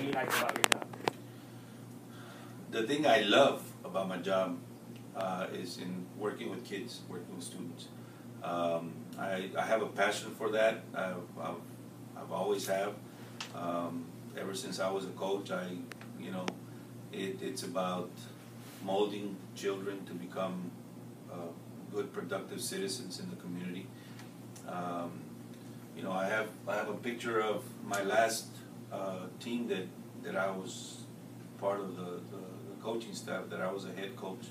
do you like about your job? The thing I love about my job is in working with kids, working with students. I have a passion for that. I've always have. Ever since I was a coach, it's about molding children to become good, productive citizens in the community. I have a picture of my last team that I was part of the coaching staff, that I was a head coach.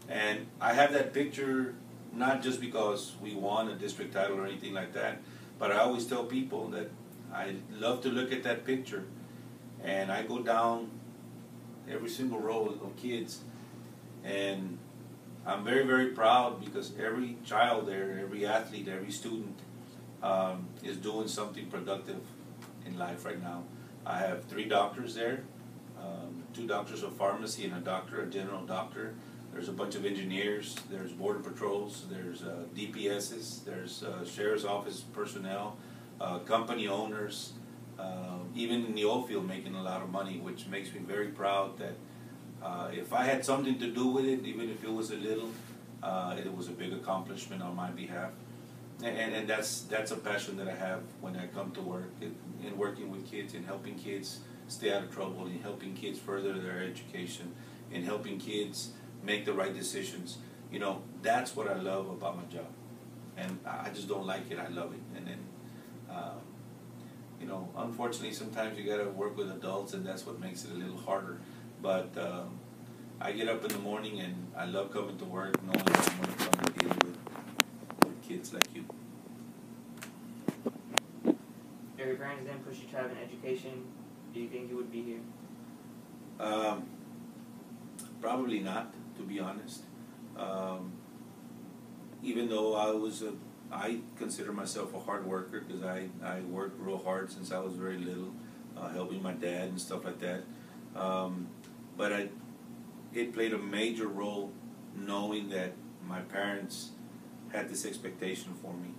And I have that picture not just because we won a district title or anything like that, but I always tell people that I love to look at that picture, and I go down every single row of kids, and I'm very, very proud because every child there, every athlete, every student is doing something productive in life right now. I have 3 doctors there, 2 doctors of pharmacy and a general doctor. There's a bunch of engineers, there's border patrols, there's DPSs, there's sheriff's office personnel, company owners, even in the oil field making a lot of money, which makes me very proud that if I had something to do with it, even if it was a little, it was a big accomplishment on my behalf. And that's a passion that I have when I come to work, in working with kids, in helping kids stay out of trouble, in helping kids further their education, in helping kids make the right decisions. That's what I love about my job. And I just don't like it, I love it. And then, unfortunately, sometimes you gotta work with adults, and that's what makes it a little harder. But I get up in the morning, and I love coming to work, knowing that I'm going to come and deal with kids like you. If your parents didn't push you to have an education, do you think you would be here? Probably not, to be honest. Even though I consider myself a hard worker, because I worked real hard since I was very little, helping my dad and stuff like that. But it played a major role knowing that my parents had this expectation for me,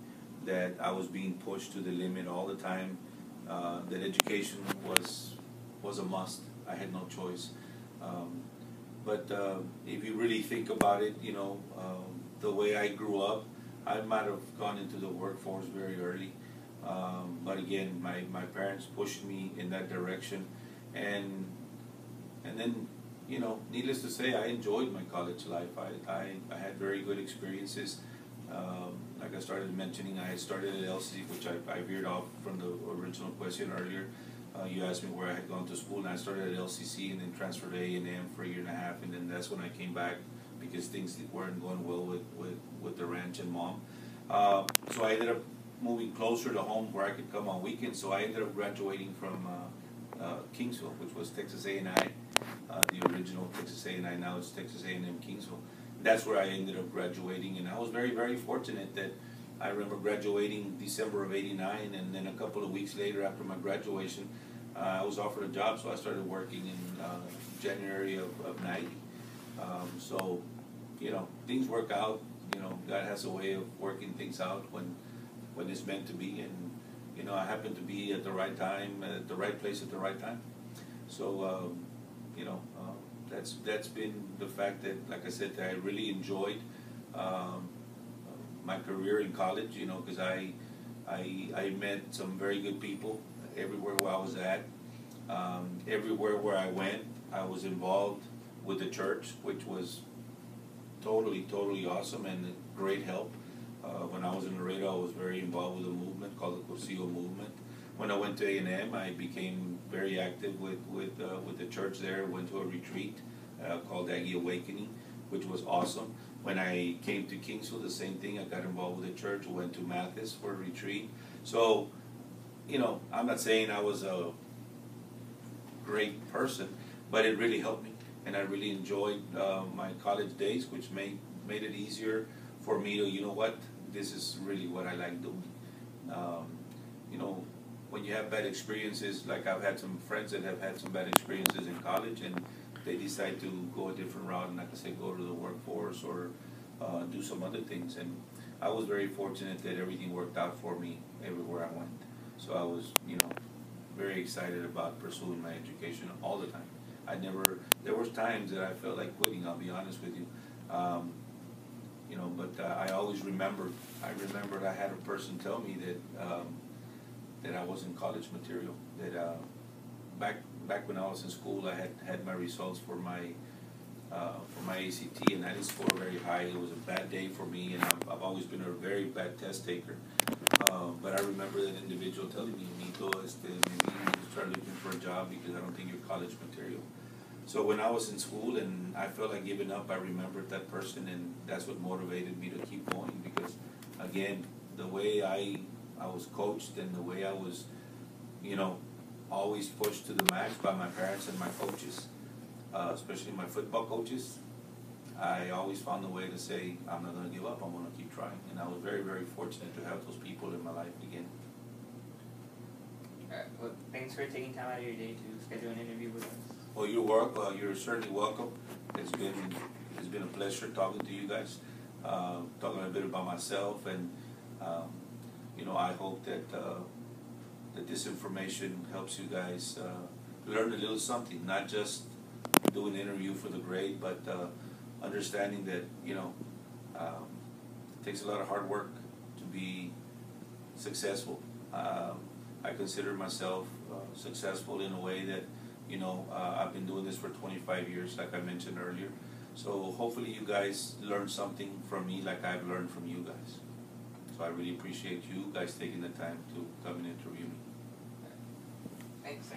that I was being pushed to the limit all the time, that education was a must. I had no choice. But if you really think about it, the way I grew up, I might have gone into the workforce very early. But again, my parents pushed me in that direction. And then, needless to say, I enjoyed my college life. I had very good experiences. Like I started mentioning, I started at LC, which I veered off from the original question earlier. You asked me where I had gone to school, and I started at LCC and then transferred to A&M for a year and a half, and then that's when I came back because things weren't going well with the ranch and mom. So I ended up moving closer to home where I could come on weekends, so I ended up graduating from Kingsville, which was Texas A&I, the original Texas A&I, now it's Texas A&M Kingsville. That's where I ended up graduating, and I was very, very fortunate that I remember graduating December of '89, and then a couple of weeks later after my graduation, I was offered a job, so I started working in January of '90. So, things work out. God has a way of working things out when it's meant to be, and I happened to be at the right time, at the right place at the right time. So, that's been the fact that, like I said, that I really enjoyed my career in college, because I met some very good people everywhere where I was at. Everywhere where I went, I was involved with the church, which was totally awesome and a great help. When I was in Laredo, I was very involved with a movement called the Cursillo movement. When I went to A&M, I became very active with the church there. Went to a retreat called Aggie Awakening, which was awesome. When I came to Kingsville, the same thing. I got involved with the church. Went to Mathis for a retreat. So, I'm not saying I was a great person, but it really helped me, and I really enjoyed my college days, which made it easier for me to, this is really what I like doing. When you have bad experiences, like I've had some friends that have had some bad experiences in college, and they decide to go a different route, and like I say, go to the workforce or do some other things. And I was very fortunate that everything worked out for me everywhere I went. So I was, very excited about pursuing my education all the time. There was times that I felt like quitting, I'll be honest with you. You know, but I always remembered, I had a person tell me that I wasn't college material, that back when I was in school, I had my results for my ACT, and I didn't score very high. It was a bad day for me, and I've always been a very bad test taker. But I remember that individual telling me, Mito, maybe you need to start looking for a job because I don't think you're college material. So when I was in school and I felt like giving up, I remembered that person, and that's what motivated me to keep going, because, again, the way I was coached and the way I was, you know, always pushed to the max by my parents and my coaches, especially my football coaches, I always found a way to say, I'm not going to give up, I'm going to keep trying. And I was very, very fortunate to have those people in my life again. Alright, well, thanks for taking time out of your day to schedule an interview with us. Well, you're certainly welcome. It's been a pleasure talking to you guys, talking a bit about myself, and you know, I hope that that this information helps you guys learn a little something, not just do an interview for the grade, but understanding that, you know, it takes a lot of hard work to be successful. I consider myself successful in a way that, you know, I've been doing this for 25 years, like I mentioned earlier. So hopefully you guys learn something from me like I've learned from you guys. So I really appreciate you guys taking the time to come and interview me. Thanks.